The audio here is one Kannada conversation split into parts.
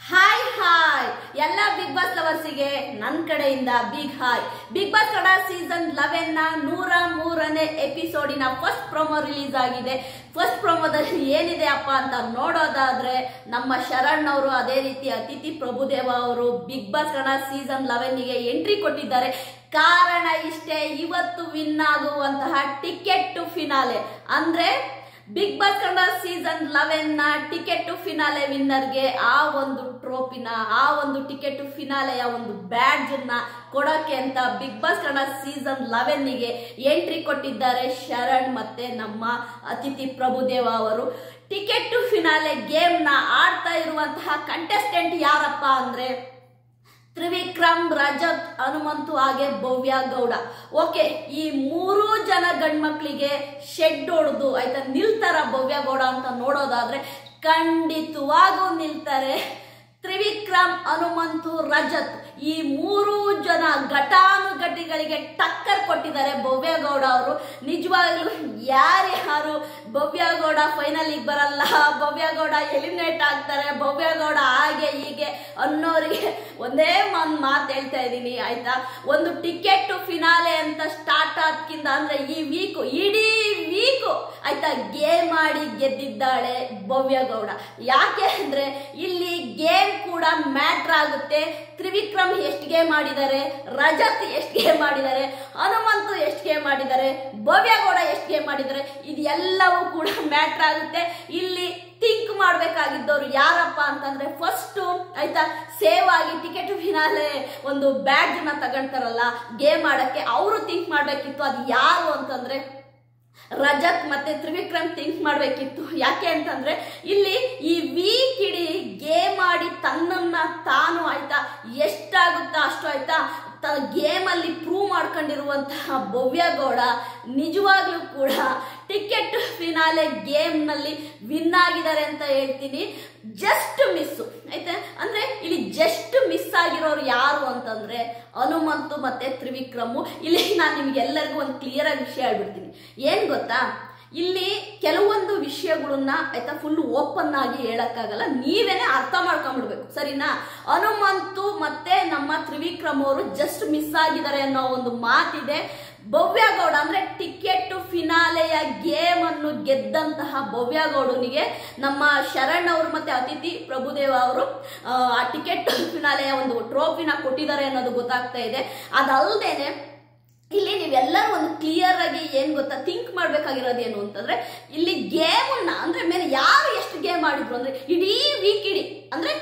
ಹಾಯ್ ಹಾಯ್ ಎಲ್ಲ ಬಿಗ್ ಬಾಸ್ ಲವರ್ಸಿಗೆ ನನ್ನ ಕಡೆಯಿಂದ big hi. Bigg boss Kannada season 11 ನ 103ನೇ ಎಪಿಸೋಡಿನ ಫಸ್ಟ್ ಪ್ರೊಮೋ ರಿಲೀಸ್ ಆಗಿದೆ. ಫಸ್ಟ್ ಪ್ರೊಮೋದಲ್ಲಿ ಏನಿದೆ ಅಪ್ಪ ಅಂತ ನೋಡೋದಾದ್ರೆ ನಮ್ಮ ಶರಣ್ ಅವರು ಅದೇ ರೀತಿ ಅತಿಥಿ ಪ್ರಭುದೇವ ಅವರು ಬಿಗ್ ಬಾಸ್ ಕನ್ನಡ ಸೀಸನ್ 11ಗೆ ಎಂಟ್ರಿ ಕೊಟ್ಟಿದ್ದಾರೆ. ಕಾರಣ ಇಷ್ಟೇ, ಇವತ್ತು ವಿನ್ ಆಗುವಂತಹ ಟಿಕೆಟ್ ಟು ಫಿನಾಲೆ ಅಂದ್ರೆ ಬಿಗ್ ಬಾಸ್ ಕನ್ನಡ ಸೀಸನ್ 11 ನ ಟಿಕೆಟ್ ಟು ಫಿನಾಲೆ ವಿನ್ನರ್ಗೆ ಆ ಒಂದು ಟ್ರೋಫಿನ, ಆ ಒಂದು ಟಿಕೆಟ್ ಟು ಫಿನಾಲೆಯ ಒಂದು ಬ್ಯಾಡ್ಜ್ ಅನ್ನ ಕೊಡೋಕೆ ಅಂತ ಬಿಗ್ ಬಾಸ್ ಕನ್ನಡ ಸೀಸನ್ 11ಗೆ ಎಂಟ್ರಿ ಕೊಟ್ಟಿದ್ದಾರೆ ಶರಣ್ ಮತ್ತೆ ನಮ್ಮ ಅತಿಥಿ ಪ್ರಭುದೇವ ಅವರು. ಟಿಕೆಟ್ ಟು ಫಿನಾಲೆ ಗೇಮ್ ನ ಆಡ್ತಾ ಇರುವಂತಹ ಕಂಟೆಸ್ಟೆಂಟ್ ಯಾರಪ್ಪ ಅಂದ್ರೆ ತ್ರಿವಿಕ್ರಮ್, ರಜತ್, ಹನುಮಂತು ಹಾಗೆ ಭವ್ಯ ಗೌಡ. ಓಕೆ, ಈ 3 ಜನ ಗಂಡ್ಮಕ್ಳಿಗೆ ಶೆಡ್ ಹೊಡೆದು ಆಯ್ತಾ ನಿಲ್ತಾರ ಭವ್ಯ ಗೌಡ ಅಂತ ನೋಡೋದಾದ್ರೆ ಖಂಡಿತವಾಗೂ ನಿಲ್ತಾರೆ. ತ್ರಿವಿಕ್ರಮ್, ಹನುಮಂತು, ರಜತ್ ಈ 3 ಜನ ಘಟಾನುಘಟಿಗಳಿಗೆ ಟಕ್ಕರ್ ಕೊಟ್ಟಿದ್ದಾರೆ ಭವ್ಯ ಗೌಡ ಅವರು. ನಿಜವಾಗ್ಲೂ ಯಾರ್ಯಾರು ಭವ್ಯ ಗೌಡ ಫೈನಲಿಗೆ ಬರಲ್ಲ, ಭವ್ಯ ಗೌಡ ಎಲಿಮಿನೇಟ್ ಆಗ್ತಾರೆ, ಭವ್ಯ ಗೌಡ ಹಾಗೆ ಹೀಗೆ ಅನ್ನೋರಿಗೆ ಒಂದೇ ಒಂದು ಮಾತು ಹೇಳ್ತಾ ಇದ್ದೀನಿ ಆಯ್ತಾ. ಒಂದು ಟಿಕೆಟ್ ಟು ಫಿನಾಲೆ ಅಂತ ಸ್ಟಾರ್ಟ್ ಆದ್ಕಿಂತ ಅಂದ್ರೆ ಈ ವೀಕು, ಇಡೀ ವೀಕು ಆಯ್ತಾ ಗೇಮ್ ಆಡಿ ಗೆದ್ದಿದ್ದಾಳೆ ಭವ್ಯ ಗೌಡ. ಯಾಕೆ ಅಂದ್ರೆ ಇಲ್ಲಿ ಗೇಮ್ ಕೂಡ ಮ್ಯಾಟ್ರ್ ಆಗುತ್ತೆ. ತ್ರಿವಿಕ್ರಮ್ ಎಷ್ಟು ಗೇಮ್ ಮಾಡಿದ್ದಾರೆ, ರಜತ್ ಎಷ್ಟು ಗೇಮ್ ಮಾಡಿದ್ದಾರೆ, ಹನುಮಂತು ಎಷ್ಟು ಗೇಮ್ ಮಾಡಿದ್ದಾರೆ, ಭವ್ಯ ಗೌಡ ಎಷ್ಟು ಗೇಮ್ ಮಾಡಿದ್ದಾರೆ, ಇದೆಲ್ಲವೂ ಕೂಡ ಮ್ಯಾಟ್ರ್ ಆಗುತ್ತೆ. ಇಲ್ಲಿ ಥಿಂಕ್ ಮಾಡ್ಬೇಕಾಗಿದ್ದವ್ರು ಯಾರಪ್ಪ ಅಂತಂದ್ರೆ ಫಸ್ಟ್ ಆಯ್ತಾ ಸೇವ್ ಆಗಿ ಟಿಕೆಟ್ ಫಿನಾಲೆ ಒಂದು ಬ್ಯಾಡ್ಜ್ ನ ತಗೊಂತಾರಲ್ಲ ಗೇಮ್ ಆಡಕ್ಕೆ, ಅವರು ಥಿಂಕ್ ಮಾಡ್ಬೇಕಿತ್ತು. ಅದು ಯಾರು ಅಂತಂದ್ರೆ ರಜತ್ ಮತ್ತೆ ತ್ರಿವಿಕ್ರಮ್ ಥಿಂಕ್ ಮಾಡ್ಬೇಕಿತ್ತು. ಯಾಕೆ ಅಂತಂದ್ರೆ ಇಲ್ಲಿ ಈ ವೀಕ್ ಇಡೀ ಗೇಮ್ ಆಡಿ ತನ್ನನ್ನ ತಾನು ಆಯ್ತಾ ಎಷ್ಟಾಗುತ್ತಾ ಅಷ್ಟು ಆಯ್ತಾ ಗೇಮ್ ಅಲ್ಲಿ ಪ್ರೂವ್ ಮಾಡ್ಕೊಂಡಿರುವಂತಹ ಭವ್ಯ ಗೌಡ ನಿಜವಾಗ್ಲೂ ಕೂಡ ಟಿಕೆಟ್ ಫಿನಾಲೆ ಗೇಮ್ ನಲ್ಲಿ ವಿನ್ ಆಗಿದ್ದಾರೆ ಅಂತ ಹೇಳ್ತೀನಿ. ಜಸ್ಟ್ ಮಿಸ್ ಆಯ್ತಾ ಅಂದ್ರೆ ಇಲ್ಲಿ ಜಸ್ಟ್ ಮಿಸ್ ಆಗಿರೋರು ಯಾರು ಅಂತಂದ್ರೆ ಹನುಮಂತು ಮತ್ತೆ ತ್ರಿವಿಕ್ರಮ್. ಇಲ್ಲಿ ನಾನು ನಿಮ್ಗೆಲ್ಲರಿಗೂ ಒಂದು ಕ್ಲಿಯರ್ ಆಗಿ ವಿಷಯ ಹೇಳ್ಬಿಡ್ತೀನಿ. ಏನ್ ಗೊತ್ತಾ, ಇಲ್ಲಿ ಕೆಲವೊಂದು ವಿಷಯಗಳನ್ನ ಆಯ್ತಾ ಫುಲ್ ಓಪನ್ ಆಗಿ ಹೇಳಕ್ಕಾಗಲ್ಲ, ನೀವೇನೆ ಅರ್ಥ ಮಾಡ್ಕೊಂಡ್ಬಿಡ್ಬೇಕು ಸರಿನಾ. ಹನುಮಂತು ಮತ್ತೆ ನಮ್ಮ ತ್ರಿವಿಕ್ರಮ್ ಅವರು ಜಸ್ಟ್ ಮಿಸ್ ಆಗಿದ್ದಾರೆ ಅನ್ನೋ ಒಂದು ಮಾತಿದೆ. ಭವ್ಯ ಗೌಡ ಅಂದ್ರೆ ಟಿಕೆಟ್ ಫಿನಾಲೆಯ ಗೇಮ್ ಅನ್ನು ಗೆದ್ದಂತಹ ಭವ್ಯ ಗೌಡನಿಗೆ ನಮ್ಮ ಶರಣ್ ಅವರು ಮತ್ತೆ ಅತಿಥಿ ಪ್ರಭುದೇವ ಅವರು ಆ ಟಿಕೆಟ್ ಫಿನಾಲೆಯ ಒಂದು ಟ್ರೋಫಿನ ಕೊಟ್ಟಿದ್ದಾರೆ ಅನ್ನೋದು ಗೊತ್ತಾಗ್ತಾ ಇದೆ. ಅದಲ್ಲದೇನೆ ಇಲ್ಲಿ ನೀವೆಲ್ಲರೂ ಒಂದು ಕ್ಲಿಯರ್ ಆಗಿ ಏನ್ ಗೊತ್ತಾ ಥಿಂಕ್ ಮಾಡ್ಬೇಕಾಗಿರೋದು ಏನು ಅಂತಂದ್ರೆ ಇಲ್ಲಿ ಗೇಮ್ ಅಂದ್ರೆ ಮೇಲೆ ಯಾರು ಎಷ್ಟು ಗೇಮ್ ಆಡಿದ್ರು ಅಂದ್ರೆ ಇಡೀ ವೀಕ್ ಇಡೀ ಅಂದ್ರೆ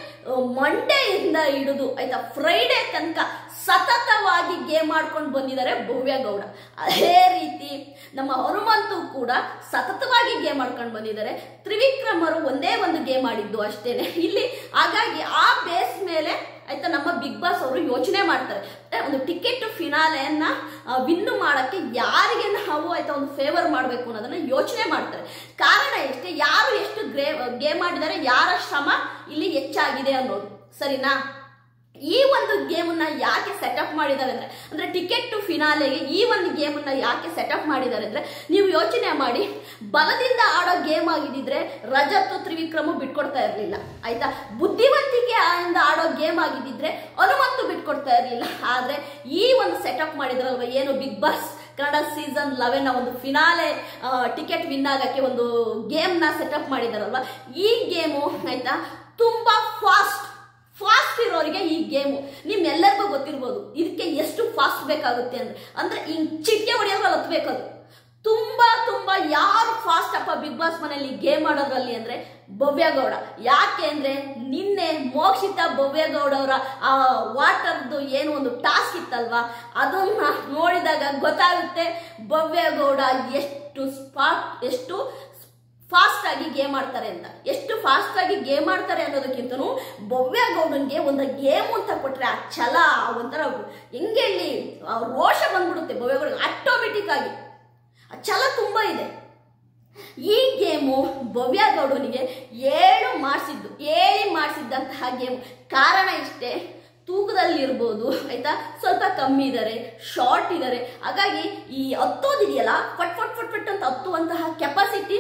ಮಂಡೇ ಇಂದ ಹಿಡಿದು ಆಯ್ತಾ ಫ್ರೈಡೆ ತನಕ ಸತತವಾಗಿ ಗೇಮ್ ಆಡ್ಕೊಂಡು ಬಂದಿದ್ದಾರೆ ಭವ್ಯ ಗೌಡ. ಅದೇ ರೀತಿ ನಮ್ಮ ಹನುಮಂತು ಕೂಡ ಸತತವಾಗಿ ಗೇಮ್ ಆಡ್ಕೊಂಡು ಬಂದಿದ್ದಾರೆ. ತ್ರಿವಿಕ್ರಮ್ ಅವರು ಒಂದೇ ಒಂದು ಗೇಮ್ ಆಡಿದ್ದು ಅಷ್ಟೇನೆ ಇಲ್ಲಿ. ಹಾಗಾಗಿ ಆ ಬೇಸ್ ಮೇಲೆ ಆಯ್ತಾ ನಮ್ಮ ಬಿಗ್ ಬಾಸ್ ಅವರು ಯೋಚನೆ ಮಾಡ್ತಾರೆ ಒಂದು ಟಿಕೆಟ್ ಫಿನಾಲೆಯನ್ನ ವಿನ್ ಮಾಡಕ್ಕೆ ಯಾರಿಗೆ ನಾವು ಆಯ್ತಾ ಒಂದು ಫೇವರ್ ಮಾಡಬೇಕು ಅನ್ನೋದನ್ನ ಯೋಚನೆ ಮಾಡ್ತಾರೆ. ಕಾರಣ ಎಷ್ಟೇ, ಯಾರು ಎಷ್ಟು ಗೇಮ್ ಆಡಿದ್ದಾರೆ, ಯಾರ ಶ್ರಮ ಇಲ್ಲಿ ಹೆಚ್ಚಾಗಿದೆ ಅನ್ನೋದು ಸರಿನಾ. ಈ ಒಂದು ಗೇಮ್ ಅನ್ನ ಯಾಕೆ ಸೆಟಪ್ ಮಾಡಿದ್ದಾರೆ ಅಂದ್ರೆ ಟಿಕೆಟ್ ಟು ಫಿನಾಲೆಗೆ ಈ ಒಂದು ಗೇಮ್ ಅನ್ನ ಯಾಕೆ ಸೆಟಪ್ ಮಾಡಿದ್ದಾರೆ ಅಂದ್ರೆ ನೀವು ಯೋಚನೆ ಮಾಡಿ, ಬಲದಿಂದ ಆಡೋ ಗೇಮ್ ಆಗಿದ್ರೆ ರಜತ್ ತ್ರಿವಿಕ್ರಮ್ ಬಿಟ್ಕೊಡ್ತಾ ಇರ್ಲಿಲ್ಲ ಆಯ್ತಾ. ಬುದ್ಧಿವಂತಿಕೆ ಆಡೋ ಗೇಮ್ ಆಗಿದ್ರೆ ಹನುಮಂತು ಬಿಟ್ಕೊಡ್ತಾ ಇರ್ಲಿಲ್ಲ. ಆದ್ರೆ ಈ ಒಂದು ಸೆಟಪ್ ಮಾಡಿದ್ರಲ್ವ ಏನು ಬಿಗ್ ಬಾಸ್ ಕನ್ನಡ ಸೀಸನ್ 11 ಒಂದು ಫಿನಾಲೆ ಟಿಕೆಟ್ ವಿನ್ ಆಗಕ್ಕೆ ಒಂದು ಗೇಮ್ ನ ಸೆಟಪ್ ಮಾಡಿದಾರಲ್ವ, ಈ ಗೇಮು ಆಯ್ತಾ ತುಂಬಾ ಫಾಸ್ಟ್ ಇರೋರಿಗೆ ಈ ಗೇಮು ನಿಮ್ಮೆಲ್ಲರಿಗೂ ಗೊತ್ತಿರ್ಬೋದು. ಇದಕ್ಕೆ ಎಷ್ಟು ಫಾಸ್ಟ್ ಬೇಕಾಗುತ್ತೆ ಅಂದ್ರೆ ಹಿಂಗ್ ಚಿಟಿಕೆ ಹೊಡೆಯೋದ್ರಲ್ಲಿ ಹತ್ಬೇಕದು. ತುಂಬಾ ಯಾರು ಫಾಸ್ಟ್ ಅಪ್ಪ ಬಿಗ್ ಬಾಸ್ ಮನೆಯಲ್ಲಿ ಗೇಮ್ ಆಡೋದ್ರಲ್ಲಿ ಅಂದ್ರೆ ಭವ್ಯ ಗೌಡ. ಯಾಕೆ ಅಂದ್ರೆ ನಿನ್ನೆ ಮೋಕ್ಷಿತ ಭವ್ಯ ಗೌಡ ಅವರ ಆ ವಾಟರ್ದು ಏನು ಒಂದು ಟಾಸ್ಕ್ ಇತ್ತಲ್ವಾ, ಅದನ್ನ ನೋಡಿದಾಗ ಗೊತ್ತಾಗುತ್ತೆ ಭವ್ಯ ಗೌಡ ಎಷ್ಟು ಫಾಸ್ಟ್ ಆಗಿ ಗೇಮ್ ಆಡ್ತಾರೆ ಅಂತ. ಎಷ್ಟು ಫಾಸ್ಟ್ ಆಗಿ ಗೇಮ್ ಆಡ್ತಾರೆ ಅನ್ನೋದಕ್ಕಿಂತನೂ ಭವ್ಯ ಗೌಡನ್ಗೆ ಒಂದು ಗೇಮ್ ಅಂತ ಕೊಟ್ರೆ ಆ ಛಲ ಒಂಥರ ಹೆಂಗೆ ಇಲ್ಲಿ ರೋಷ ಬಂದ್ಬಿಡುತ್ತೆ ಭವ್ಯ ಗೌಡ ಆಟೋಮೆಟಿಕ್ ಆಗಿ. ಆ ಛಲ ತುಂಬಾ ಇದೆ. ಈ ಗೇಮು ಭವ್ಯ ಗೌಡನಿಗೆ 7 ಮಾಡಿಸಿದ್ದಂತಹ ಗೇಮು. ಕಾರಣ ಇಷ್ಟೇ, ತೂಕದಲ್ಲಿ ಇರ್ಬೋದು ಆಯ್ತಾ, ಸ್ವಲ್ಪ ಕಮ್ಮಿ ಇದ್ದಾರೆ, ಶಾರ್ಟ್ ಇದ್ದಾರೆ. ಹಾಗಾಗಿ ಈ ಹತ್ತೋದಿದೆಯಲ್ಲ ಫಟ್ ಫಟ್ ಫಟ್ ಫಟ್ ಅಂತ ಹತ್ತುವಂತಹ ಕೆಪಾಸಿಟಿ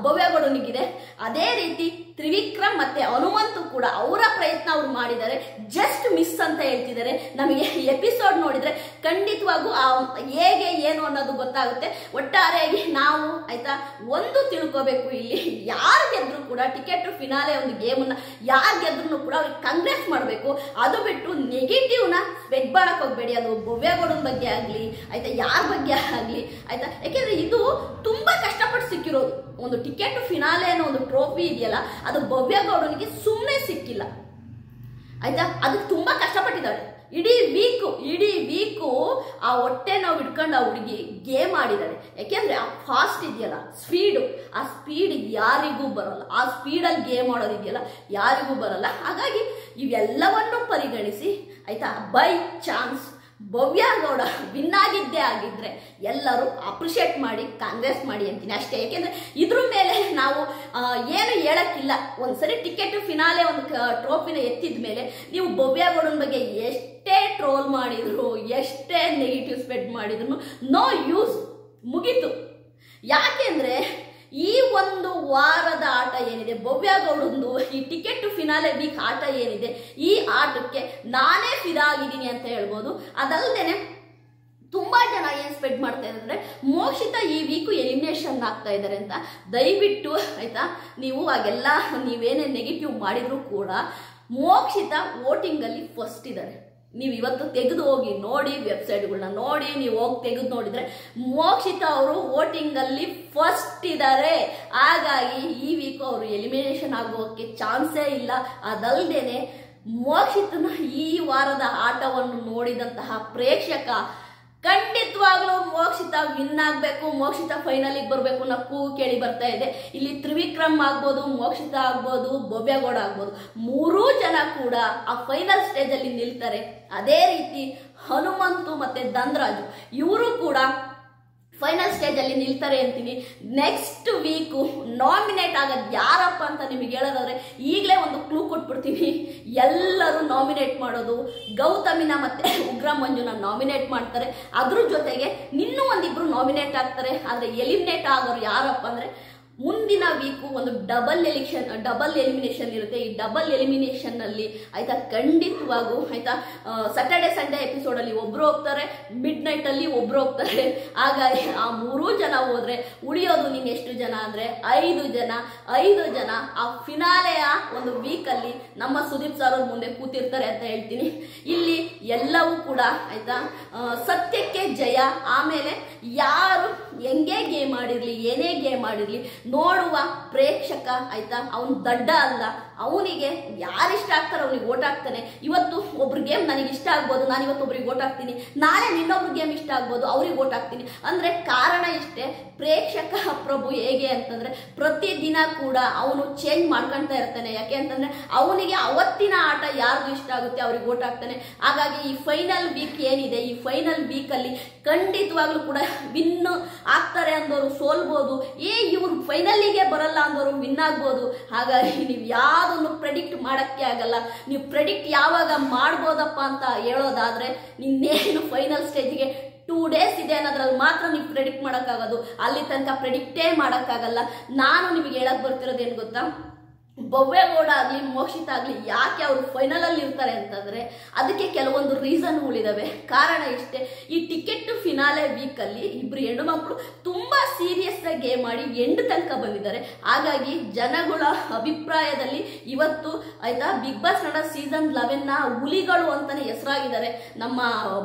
ಭವ್ಯ ಗೌಡನಿಗಿದೆ. ಅದೇ ರೀತಿ ತ್ರಿವಿಕ್ರಮ್ ಮತ್ತೆ ಹನುಮಂತು ಕೂಡ ಅವರ ಪ್ರಯತ್ನ ಅವ್ರು ಮಾಡಿದ್ದಾರೆ, ಜಸ್ಟ್ ಮಿಸ್ ಅಂತ ಹೇಳ್ತಿದ್ದಾರೆ. ನಮಗೆ ಎಪಿಸೋಡ್ ನೋಡಿದ್ರೆ ಖಂಡಿತವಾಗೂ ಹೇಗೆ ಏನು ಅನ್ನೋದು ಗೊತ್ತಾಗುತ್ತೆ. ಒಟ್ಟಾರೆಯಾಗಿ ನಾವು ಆಯ್ತಾ ಒಂದು ತಿಳ್ಕೋಬೇಕು, ಇಲ್ಲಿ ಯಾರು ಗೆದ್ರು ಕೂಡ ಟಿಕೆಟ್ ಫಿನಾಲೆ ಒಂದು ಗೇಮನ್ನ ಯಾರು ಗೆದ್ರು ಕೂಡ ಅವ್ರಿಗೆ ಕಂಗ್ರೆಸ್ ಮಾಡಬೇಕು. ಅದು ಬಿಟ್ಟು ನೆಗೆಟಿವ್ನ ಸ್ಪ್ರೆಡ್ ಮಾಡಕ್ ಹೋಗ್ಬೇಡಿ. ಅದು ಭವ್ಯಗೌಡನ ಬಗ್ಗೆ ಆಗ್ಲಿ ಆಯ್ತಾ, ಯಾರ ಬಗ್ಗೆ ಆಗ್ಲಿ ಆಯ್ತಾ, ಯಾಕೆಂದ್ರೆ ಇದು ತುಂಬಾ ಕಷ್ಟಪಟ್ಟು ಸಿಕ್ಕಿರೋದು. ಒಂದು ಟಿಕೆಟ್ ಫಿನಾಲೆ ಅನ್ನೋ ಒಂದು ಟ್ರೋಫಿ ಇದೆಯಲ್ಲ, ಅದು ಭವ್ಯಗೌಡನಿಗೆ ಸುಮ್ಮನೆ ಸಿಕ್ಕಿಲ್ಲ ಆಯ್ತಾ, ಅದಕ್ಕೆ ತುಂಬಾ ಕಷ್ಟಪಟ್ಟಿದ್ದಾಳೆ. ಇಡೀ ವೀಕು ಆ ಹೊಟ್ಟೆ ನಾವು ಇಟ್ಕೊಂಡು ಆ ಹುಡುಗಿ ಗೇಮ್ ಆಡಿದಾಳೆ. ಯಾಕೆಂದ್ರೆ ಆ ಫಾಸ್ಟ್ ಇದೆಯಲ್ಲ, ಆ ಸ್ಪೀಡ್ ಯಾರಿಗೂ ಬರಲ್ಲ. ಆ ಸ್ಪೀಡಲ್ಲಿ ಗೇಮ್ ಆಡೋದಿದೆಯಲ್ಲ ಯಾರಿಗೂ ಬರಲ್ಲ. ಹಾಗಾಗಿ ಇವೆಲ್ಲವನ್ನು ಪರಿಗಣಿಸಿ ಆಯ್ತಾ, ಬೈ ಚಾನ್ಸ್ ಭವ್ಯಗೌಡ ವಿನ್ ಆಗಿದ್ದೇ ಆಗಿದ್ರೆ ಎಲ್ಲರೂ ಅಪ್ರಿಷಿಯೇಟ್ ಮಾಡಿ ಕಾಂಗ್ರೆಸ್ ಮಾಡಿ ಅಂತೀನಿ ಅಷ್ಟೇ. ಯಾಕೆಂದ್ರೆ ಇದ್ರ ಮೇಲೆ ನಾವು ಏನು ಹೇಳಕ್ಕಿಲ್ಲ. ಒಂದ್ಸರಿ ಟಿಕೆಟ್ ಫಿನಾಲೆ ಒಂದು ಟ್ರೋಫಿನ ಎತ್ತಿದ ಮೇಲೆ ನೀವು ಭವ್ಯಗೌಡನ ಬಗ್ಗೆ ಎಷ್ಟೇ ಟ್ರೋಲ್ ಮಾಡಿದ್ರು, ಎಷ್ಟೇ ನೆಗೆಟಿವ್ ಸ್ಪ್ರೆಡ್ ಮಾಡಿದ್ರು ನೋ ಯೂಸ್, ಮುಗೀತು. ಯಾಕೆಂದ್ರೆ ಈ ಒಂದು ವಾರದ ಆಟ ಏನಿದೆ ಭವ್ಯಗೌಡಂದು, ಈ ಟಿಕೆಟ್ ಫಿನಾಲೆ ವೀಕ್ ಆಟ ಏನಿದೆ, ಈ ಆಟಕ್ಕೆ ನಾನೇ ಫಿದಾ ಆಗಿದ್ದೀನಿ ಅಂತ ಹೇಳ್ಬೋದು. ಅದಲ್ಲದೆ ತುಂಬಾ ಜನ ಏನ್ ಸ್ಪ್ರೆಡ್ ಮಾಡ್ತಾ ಇದ್ದಾರೆ, ಮೋಕ್ಷಿತಾ ಈ ವೀಕು ಎಲಿಮಿನೇಷನ್ ಆಗ್ತಾ ಇದ್ದಾರೆ ಅಂತ. ದಯವಿಟ್ಟು ಆಯ್ತಾ, ನೀವು ಆಗೆಲ್ಲ ನೀವೇನೇ ನೆಗೆಟಿವ್ ಮಾಡಿದ್ರು ಕೂಡ ಮೋಕ್ಷಿತಾ ವೋಟಿಂಗ್ ಅಲ್ಲಿ ಫಸ್ಟ್ ಇದ್ದಾರೆ. ನೀವು ಇವತ್ತು ತೆಗೆದು ಹೋಗಿ ನೋಡಿ, ವೆಬ್ಸೈಟ್ಗಳನ್ನ ನೋಡಿ, ನೀವು ಹೋಗಿ ತೆಗೆದು ನೋಡಿದ್ರೆ ಮೋಕ್ಷಿತಾ ಅವರು ವೋಟಿಂಗ್ ಅಲ್ಲಿ ಫಸ್ಟ್ ಇದ್ದಾರೆ. ಹಾಗಾಗಿ ಈ ವೀಕ್ ಅವರು ಎಲಿಮಿನೇಷನ್ ಆಗೋಕೆ ಚಾನ್ಸೇ ಇಲ್ಲ. ಅದಲ್ಲದೇನೆ ಮೋಕ್ಷಿತನ ಈ ವಾರದ ಆಟವನ್ನು ನೋಡಿದಂತಹ ಪ್ರೇಕ್ಷಕ ಖಂಡಿತವಾಗ್ಲೂ ಮೋಕ್ಷಿತಾ ವಿನ್ ಆಗ್ಬೇಕು, ಮೋಕ್ಷಿತಾ ಫೈನಲಿಗೆ ಬರ್ಬೇಕು ಅನ್ನೋ ಕೂಗು ಕೇಳಿ ಬರ್ತಾ ಇದೆ. ಇಲ್ಲಿ ತ್ರಿವಿಕ್ರಮ್ ಆಗ್ಬೋದು, ಮೋಕ್ಷಿತಾ ಆಗ್ಬೋದು, ಭವ್ಯಗೌಡ ಆಗ್ಬೋದು, ಮೂರೂ ಜನ ಕೂಡ ಆ ಫೈನಲ್ ಸ್ಟೇಜ್ ಅಲ್ಲಿ ನಿಲ್ತಾರೆ. ಅದೇ ರೀತಿ ಹನುಮಂತು ಮತ್ತೆ ಧನರಾಜು ಇವರು ಕೂಡ ಫೈನಲ್ ಸ್ಟೇಜ್ ಅಲ್ಲಿ ನಿಲ್ತಾರೆ ಅಂತೀನಿ. ನೆಕ್ಸ್ಟ್ ವೀಕು ನಾಮಿನೇಟ್ ಆಗೋದು ಯಾರಪ್ಪ ಅಂತ ನಿಮಗೆ ಹೇಳೋದಾದ್ರೆ ಈಗಲೇ ಒಂದು ಕ್ಲೂ ಕೊಟ್ಬಿಡ್ತೀನಿ. ಎಲ್ಲರೂ ನಾಮಿನೇಟ್ ಮಾಡೋದು ಗೌತಮಿನ ಮತ್ತೆ ಉಗ್ರ ಮಂಜುನ ನಾಮಿನೇಟ್ ಮಾಡ್ತಾರೆ. ಅದ್ರ ಜೊತೆಗೆ ಇನ್ನೂ ಒಂದಿಬ್ರು ನಾಮಿನೇಟ್ ಆಗ್ತಾರೆ. ಆದ್ರೆ ಎಲಿಮಿನೇಟ್ ಆಗೋರು ಯಾರಪ್ಪ ಅಂದ್ರೆ ಮುಂದಿನ ವೀಕು ಒಂದು ಡಬಲ್ ಎಲಿಮಿನೇಷನ್ ಇರುತ್ತೆ. ಈ ಡಬಲ್ ಎಲಿಮಿನೇಷನ್ ನಲ್ಲಿ ಆಯ್ತಾ ಖಂಡಿತವಾಗೂ ಆಯ್ತಾ ಸ್ಯಾಟರ್ಡೆ ಸಂಡೇ ಎಪಿಸೋಡ್ ಅಲ್ಲಿ ಒಬ್ರು ಹೋಗ್ತಾರೆ, ಮಿಡ್ ನೈಟ್ ಅಲ್ಲಿ ಒಬ್ರು ಹೋಗ್ತಾರೆ. ಹಾಗಾಗಿ ಆ ಮೂರೂ ಜನ ಹೋದ್ರೆ ಉಳಿಯೋದು ನೀನ್ ಎಷ್ಟು ಜನ ಅಂದ್ರೆ 5 ಜನ ಆ ಫಿನಾಲೆಯ ಒಂದು ವೀಕ್ ಅಲ್ಲಿ ನಮ್ಮ ಸುದೀಪ್ ಸರ್ ಅವ್ರ ಮುಂದೆ ಕೂತಿರ್ತಾರೆ ಅಂತ ಹೇಳ್ತೀನಿ. ಇಲ್ಲಿ ಎಲ್ಲವೂ ಕೂಡ ಆಯ್ತಾ ಸತ್ಯಕ್ಕೆ ಜಯ. ಆಮೇಲೆ ಯಾರು ಹೆಂಗೆ ಗೇಮ್ ಆಡಿರ್ಲಿ, ಏನೇ ಗೇಮ್ ಆಡಿರ್ಲಿ, ನೋಡುವ ಪ್ರೇಕ್ಷಕ ಆಯ್ತಾ ಅವನು ದಡ್ಡ ಅಲ್ಲ. ಅವನಿಗೆ ಯಾರು ಇಷ್ಟ ಆಗ್ತಾರೋ ಅವನಿಗೆ ಓಟ್ ಹಾಕ್ತಾನೆ. ಇವತ್ತು ಒಬ್ರು ಗೇಮ್ ನನಗೆ ಇಷ್ಟ ಆಗ್ಬೋದು, ನಾನು ಇವತ್ತು ಒಬ್ರಿಗೆ ಓಟ್ ಹಾಕ್ತೀನಿ, ನಾಳೆ ಇನ್ನೊಬ್ರು ಗೇಮ್ ಇಷ್ಟ ಆಗ್ಬೋದು, ಅವ್ರಿಗೆ ಓಟ್ ಹಾಕ್ತೀನಿ. ಅಂದ್ರೆ ಕಾರಣ ಇಷ್ಟೇ, ಪ್ರೇಕ್ಷಕ ಪ್ರಭು ಹೇಗೆ ಅಂತಂದ್ರೆ ಪ್ರತಿದಿನ ಕೂಡ ಅವನು ಚೇಂಜ್ ಮಾಡ್ಕೊಂತ ಇರ್ತಾನೆ. ಯಾಕೆ ಅಂತಂದ್ರೆ ಅವನಿಗೆ ಅವತ್ತಿನ ಆಟ ಯಾರ್ದು ಇಷ್ಟ ಆಗುತ್ತೆ ಅವ್ರಿಗೆ ಓಟ್ ಹಾಕ್ತಾನೆ. ಹಾಗಾಗಿ ಈ ಫೈನಲ್ ವೀಕ್ ಏನಿದೆ, ಈ ಫೈನಲ್ ವೀಕ್ ಅಲ್ಲಿ ಖಂಡಿತವಾಗ್ಲೂ ಕೂಡ ವಿನ್ ಆಗ್ತಾರೆ ಅಂದವರು ಸೋಲ್ಬೋದು, ಇವ್ರು ಫೈನಲ್ಲಿಗೆ ಬರಲ್ಲ ಅಂದವರು ವಿನ್ ಆಗ್ಬೋದು. ಹಾಗಾಗಿ ನೀವು ಯಾವ್ದನ್ನು ಪ್ರೆಡಿಕ್ಟ್ ಮಾಡಕ್ಕೆ ಆಗಲ್ಲ. ನೀವು ಪ್ರೆಡಿಕ್ಟ್ ಯಾವಾಗ ಮಾಡ್ಬೋದಪ್ಪ ಅಂತ ಹೇಳೋದಾದ್ರೆ ನಿನ್ನೇನು ಫೈನಲ್ ಸ್ಟೇಜ್ಗೆ 2 days ಇದೆ ಅನ್ನೋದ್ರಲ್ಲಿ ಮಾತ್ರ ನೀವು ಪ್ರೆಡಿಕ್ಟ್ ಮಾಡೋಕ್ಕಾಗೋದು. ಅಲ್ಲಿ ತನಕ ಪ್ರೆಡಿಕ್ಟೇ ಮಾಡೋಕ್ಕಾಗಲ್ಲ. ನಾನು ನಿಮಗೆ ಹೇಳಕ್ ಬರ್ತಿರೋದೇನು ಗೊತ್ತಾ, ಭವ್ಯಗೌಡ ಆಗ್ಲಿ ಮೋಕ್ಷಿತಾ ಆಗ್ಲಿ ಯಾಕೆ ಅವರು ಫೈನಲ್ ಅಲ್ಲಿ ಇರ್ತಾರೆ ಅಂತಂದ್ರೆ ಅದಕ್ಕೆ ಕೆಲವೊಂದು ರೀಸನ್ಗಳಿದಾವೆ. ಕಾರಣ ಇಷ್ಟೇ, ಈ ಟಿಕೆಟ್ ಫಿನಾಲೆ ವೀಕ್ ಅಲ್ಲಿ ಇಬ್ರು ಹೆಣ್ಣು ಮಕ್ಕಳು ತುಂಬಾ ಸೀರಿಯಸ್ ಆಗಿ ಗೇಮ್ ಮಾಡಿ ಎಂಡ್ ತನಕ ಬಂದಿದ್ದಾರೆ. ಹಾಗಾಗಿ ಜನಗಳ ಅಭಿಪ್ರಾಯದಲ್ಲಿ ಇವತ್ತು ಆಯ್ತಾ ಬಿಗ್ ಬಾಸ್ ಕನ್ನಡ ಸೀಸನ್ 11ನ ಹುಲಿಗಳು ಅಂತಾನೆ ಹೆಸರಾಗಿದ್ದಾರೆ ನಮ್ಮ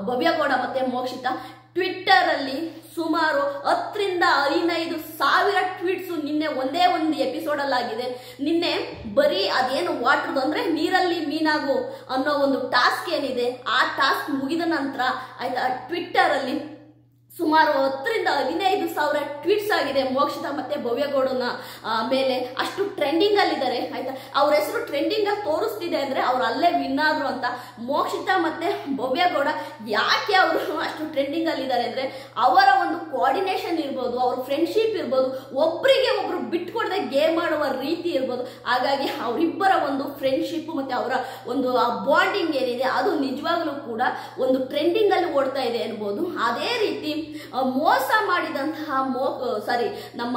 ಭವ್ಯಗೌಡ ಮತ್ತೆ ಮೋಕ್ಷಿತಾ. ಟ್ವಿಟ್ಟರ್ ಅಲ್ಲಿ ಸುಮಾರು 10 ರಿಂದ 15 ಸಾವಿರ ಟ್ವೀಟ್ಸ್ ನಿನ್ನೆ ಒಂದೇ ಒಂದು ಎಪಿಸೋಡ್ ಅಲ್ಲಿ ಆಗಿದೆ. ನಿನ್ನೆ ಬರೀ ಅದೇನು ವಾಟರ್ ಅಂದ್ರೆ ನೀರಲ್ಲಿ ಮೀನಾಗು ಅನ್ನೋ ಒಂದು ಟಾಸ್ಕ್ ಏನಿದೆ, ಆ ಟಾಸ್ಕ್ ಮುಗಿದ ನಂತರ ಆಯ್ತಾ ಟ್ವಿಟ್ಟರ್ ಅಲ್ಲಿ ಸುಮಾರು 10 ರಿಂದ 15 ಸಾವಿರ ಟ್ವೀಟ್ಸ್ ಆಗಿದೆ ಮೋಕ್ಷಿತಾ ಮತ್ತೆ ಭವ್ಯಗೌಡನ ಮೇಲೆ. ಅಷ್ಟು ಟ್ರೆಂಡಿಂಗ್ ಅಲ್ಲಿದ್ದಾರೆ ಆಯ್ತಾ. ಅವ್ರ ಹೆಸರು ಟ್ರೆಂಡಿಂಗ್ ಅಲ್ಲಿ ತೋರಿಸ್ತಿದೆ ಅಂದ್ರೆ ಅವ್ರು ಅಲ್ಲೇ ವಿನ್ ಆದ್ರು ಅಂತ. ಮೋಕ್ಷಿತಾ ಮತ್ತೆ ಭವ್ಯಗೌಡ ಯಾಕೆ ಅವರು ಅಷ್ಟು ಟ್ರೆಂಡಿಂಗ್ ಅಲ್ಲಿದ್ದಾರೆ ಅಂದ್ರೆ ಅವರ ಒಂದು ಕೋಆರ್ಡಿನೇಷನ್ ಇರ್ಬೋದು, ಅವ್ರ ಫ್ರೆಂಡ್ಶಿಪ್ ಇರ್ಬೋದು, ಒಬ್ಬರಿಗೆ ಒಬ್ರು ಬಿಟ್ಕೊಡದೆ ಗೇಮ್ ಆಡುವ ರೀತಿ ಇರ್ಬೋದು. ಹಾಗಾಗಿ ಅವರಿಬ್ಬರ ಒಂದು ಫ್ರೆಂಡ್ಶಿಪ್ ಮತ್ತೆ ಅವರ ಒಂದು ಬಾಂಡಿಂಗ್ ಏನಿದೆ ಅದು ನಿಜವಾಗ್ಲೂ ಕೂಡ ಒಂದು ಟ್ರೆಂಡಿಂಗ್ ಅಲ್ಲಿ ಓಡ್ತಾ ಇದೆ ಅನ್ಬೋದು. ಅದೇ ರೀತಿ ಮೋಸ ಮಾಡಿದಂತಹ ನಮ್ಮ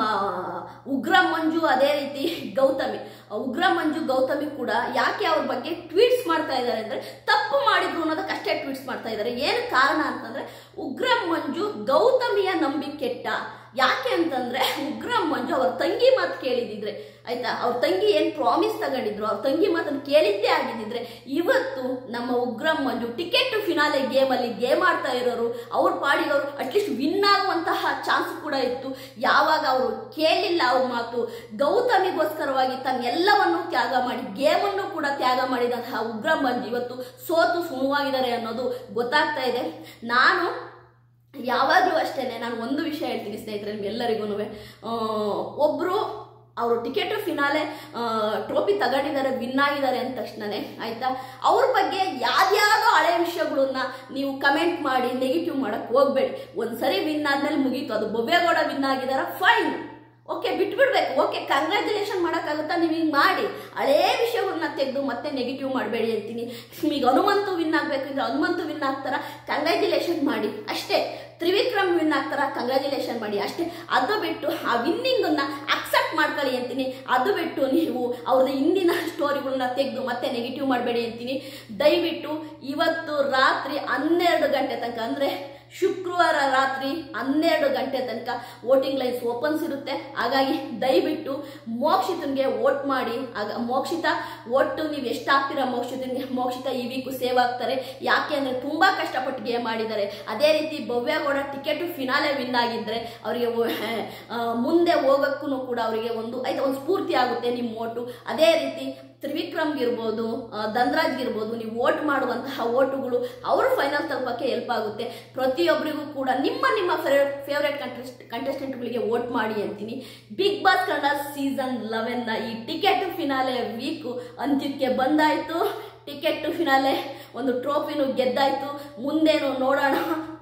ಉಗ್ರ ಮಂಜು, ಅದೇ ರೀತಿ ಗೌತಮಿ, ಉಗ್ರ ಮಂಜು ಗೌತಮಿ ಕೂಡ ಯಾಕೆ ಅವ್ರ ಬಗ್ಗೆ ಟ್ವೀಟ್ಸ್ ಮಾಡ್ತಾ ಇದ್ದಾರೆ ಅಂದ್ರೆ ತಪ್ಪು ಮಾಡಿದ್ರು ಅನ್ನೋದಕ್ಕೆ ಅಷ್ಟೇ ಟ್ವೀಟ್ಸ್ ಮಾಡ್ತಾ ಇದ್ದಾರೆ. ಏನು ಕಾರಣ ಅಂತಂದ್ರೆ ಉಗ್ರ ಮಂಜು ಗೌತಮಿಯ ನಂಬಿಕೆಟ್ಟ. ಯಾಕೆ ಅಂತಂದ್ರೆ ಉಗ್ರ ಮಂಜು ಅವ್ರ ತಂಗಿ ಮಾತು ಕೇಳಿದಿದ್ರೆ, ಆಯ್ತಾ, ಅವ್ರ ತಂಗಿ ಏನ್ ಪ್ರಾಮಿಸ್ ತಗೊಂಡಿದ್ರು, ಅವ್ರ ತಂಗಿ ಮಾತನ್ನು ಕೇಳಿದ್ದೇ ಆಗಿದ್ರೆ ಇವತ್ತು ನಮ್ಮ ಉಗ್ರ ಮಂಜು ಟಿಕೆಟ್ ಫಿನಾಲೆ ಗೇಮಲ್ಲಿ ಗೇಮ್ ಆಡ್ತಾ ಇರೋರು, ಅವ್ರ ಪಾಡಿಗೆ ಅವರು ಅಟ್ಲೀಸ್ಟ್ ವಿನ್ ಆಗುವಂತಹ ಚಾನ್ಸ್ ಕೂಡ ಇತ್ತು. ಯಾವಾಗ ಅವರು ಕೇಳಿಲ್ಲ ಅವ್ರ ಮಾತು, ಗೌತಮಿಗೋಸ್ಕರವಾಗಿ ತನ್ನೆಲ್ಲವನ್ನು ತ್ಯಾಗ ಮಾಡಿ ಗೇಮನ್ನು ಕೂಡ ತ್ಯಾಗ ಮಾಡಿದಂತಹ ಉಗ್ರ ಮಂಜು ಇವತ್ತು ಸೋತು ಸುಣುವಾಗಿದ್ದಾರೆ ಅನ್ನೋದು ಗೊತ್ತಾಗ್ತಾ ಇದೆ. ನಾನು ಯಾವಾಗಲೂ ಅಷ್ಟೇನೆ, ನಾನು ಒಂದು ವಿಷಯ ಹೇಳ್ತೀನಿ ಸ್ನೇಹಿತರೆ ನಿಮ್ಗೆಲ್ಲರಿಗೂ, ಒಬ್ರು ಅವರು ಟಿಕೆಟ್ ಫಿನಾಲೆ ಟ್ರೋಫಿ ತಗೊಂಡಿದ್ದಾರೆ, ವಿನ್ ಆಗಿದ್ದಾರೆ ಅಂದ ತಕ್ಷಣನೇ ಆಯ್ತಾ, ಅವ್ರ ಬಗ್ಗೆ ಯಾವ್ಯಾವುದೋ ಹಳೆ ವಿಷಯಗಳನ್ನ ನೀವು ಕಮೆಂಟ್ ಮಾಡಿ ನೆಗೆಟಿವ್ ಮಾಡಕ್ ಹೋಗ್ಬೇಡಿ. ಒಂದ್ಸರಿ ವಿನ್ ಆದ್ಮೇಲೆ ಮುಗೀತು. ಅದು ಬೊಬ್ಬೇಗೌಡ ವಿನ್ ಆಗಿದಾರ, ಫೈನ್, ಓಕೆ, ಬಿಟ್ಬಿಡ್ಬೇಕು, ಓಕೆ, ಕಂಗ್ರ್ಯಾಚುಲೇಷನ್ ಮಾಡೋಕ್ಕಾಗುತ್ತಾ, ನೀವು ಹಿಂಗೆ ಮಾಡಿ ಹಳೇ ವಿಷಯಗಳನ್ನ ತೆಗೆದು ಮತ್ತೆ ನೆಗೆಟಿವ್ ಮಾಡಬೇಡಿ ಅಂತೀನಿ. ಈಗ ಹನುಮಂತು ವಿನ್ ಆಗ್ಬೇಕಂದ್ರೆ ಹನುಮಂತು ವಿನ್ ಆಗ್ತಾರ, ಕಂಗ್ರ್ಯಾಚುಲೇಷನ್ ಮಾಡಿ ಅಷ್ಟೇ. ತ್ರಿವಿಕ್ರಮ್ ವಿನ್ ಆಗ್ತಾರ, ಕಂಗ್ರ್ಯಾಚುಲೇಷನ್ ಮಾಡಿ ಅಷ್ಟೇ. ಅದು ಬಿಟ್ಟು ಆ ವಿನ್ನಿಂಗನ್ನ ಅಕ್ಸೆಪ್ಟ್ ಮಾಡ್ಕೊಳ್ಳಿ ಅಂತೀನಿ. ಅದು ಬಿಟ್ಟು ನೀವು ಅವ್ರದ್ದು ಹಿಂದಿನ ಸ್ಟೋರಿಗಳನ್ನ ತೆಗೆದು ಮತ್ತೆ ನೆಗೆಟಿವ್ ಮಾಡಬೇಡಿ ಅಂತೀನಿ. ದಯವಿಟ್ಟು ಇವತ್ತು ರಾತ್ರಿ 12 ಗಂಟೆ ತನಕ, ಅಂದ್ರೆ ಶುಕ್ರವಾರ ರಾತ್ರಿ 12 ಗಂಟೆ ತನಕ ವೋಟಿಂಗ್ ಲೈನ್ಸ್ ಓಪನ್ಸ್ ಇರುತ್ತೆ. ಹಾಗಾಗಿ ದಯವಿಟ್ಟು ಮೋಕ್ಷಿತನ್ಗೆ ವೋಟ್ ಮಾಡಿ. ಆಗ ಮೋಕ್ಷಿತ ಒಟ್ಟು ನೀವು ಎಷ್ಟು ಹಾಕ್ತೀರಾ ಮೋಕ್ಷಿತನ್ಗೆ, ಮೋಕ್ಷಿತ ಈ ವೀಕು ಸೇವ್ ಆಗ್ತಾರೆ. ಯಾಕೆ ಅಂದರೆ ತುಂಬ ಕಷ್ಟಪಟ್ಟು ಗೇಮ್ ಮಾಡಿದ್ದಾರೆ. ಅದೇ ರೀತಿ ಭವ್ಯಗೌಡ ಟಿಕೆಟ್ ಫಿನಾಲೆ ವಿನ್ ಆಗಿದ್ರೆ ಅವರಿಗೆ ಮುಂದೆ ಹೋಗೋಕ್ಕೂ ಕೂಡ ಅವರಿಗೆ ಒಂದು ಸ್ಫೂರ್ತಿ ಆಗುತ್ತೆ ನಿಮ್ಮ ಓಟು. ಅದೇ ರೀತಿ ತ್ರಿವಿಕ್ರಮ್ಗಿರ್ಬೋದು, ಧನ್ರಾಜ್ಗಿರ್ಬೋದು, ನೀವು ವೋಟ್ ಮಾಡುವಂತಹ ಓಟುಗಳು ಅವರು ಫೈನಲ್ ತಲುಪಕ್ಕೆ ಹೆಲ್ಪ್ ಆಗುತ್ತೆ. ಪ್ರತಿಯೊಬ್ಬರಿಗೂ ಕೂಡ ನಿಮ್ಮ ಫೇವ್ರೇಟ್ ಕಂಟೆಸ್ಟೆಂಟ್ಗಳಿಗೆ ವೋಟ್ ಮಾಡಿ ಅಂತೀನಿ. ಬಿಗ್ ಬಾಸ್ ಕನ್ನಡ ಸೀಸನ್ 11ನ ಈ ಟಿಕೆಟ್ ಫಿನಾಲೆ ವೀಕು ಅಂತ್ಯಕ್ಕೆ ಬಂದಾಯಿತು. ಟಿಕೆಟ್ ಫಿನಾಲೆ ಒಂದು ಟ್ರೋಫಿನೂ ಗೆದ್ದಾಯಿತು. ಮುಂದೇನು ನೋಡೋಣ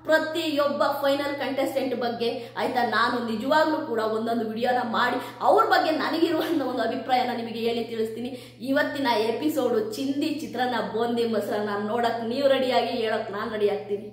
ಪ್ರತಿಯೊಬ್ಬ ಫೈನಲ್ ಕಂಟೆಸ್ಟೆಂಟ್ ಬಗ್ಗೆ, ಆಯ್ತಾ. ನಾನು ನಿಜವಾಗ್ಲೂ ಕೂಡ ಒಂದೊಂದು ವಿಡಿಯೋನ ಮಾಡಿ ಅವ್ರ ಬಗ್ಗೆ ನನಗಿರುವಂಥ ಒಂದು ಅಭಿಪ್ರಾಯನ ನಿಮಗೆ ಹೇಳಿ ತಿಳಿಸ್ತೀನಿ. ಇವತ್ತಿನ ಎಪಿಸೋಡು ಚಿಂದಿ ಚಿತ್ರಾನ್ನ ಬೂಂದಿ ಮೊಸರನ್ನ ನೋಡಕ್ಕೆ ನೀವು ರೆಡಿಯಾಗಿ, ಹೇಳಕ್ಕೆ ನಾನು ರೆಡಿ ಆಗ್ತೀನಿ.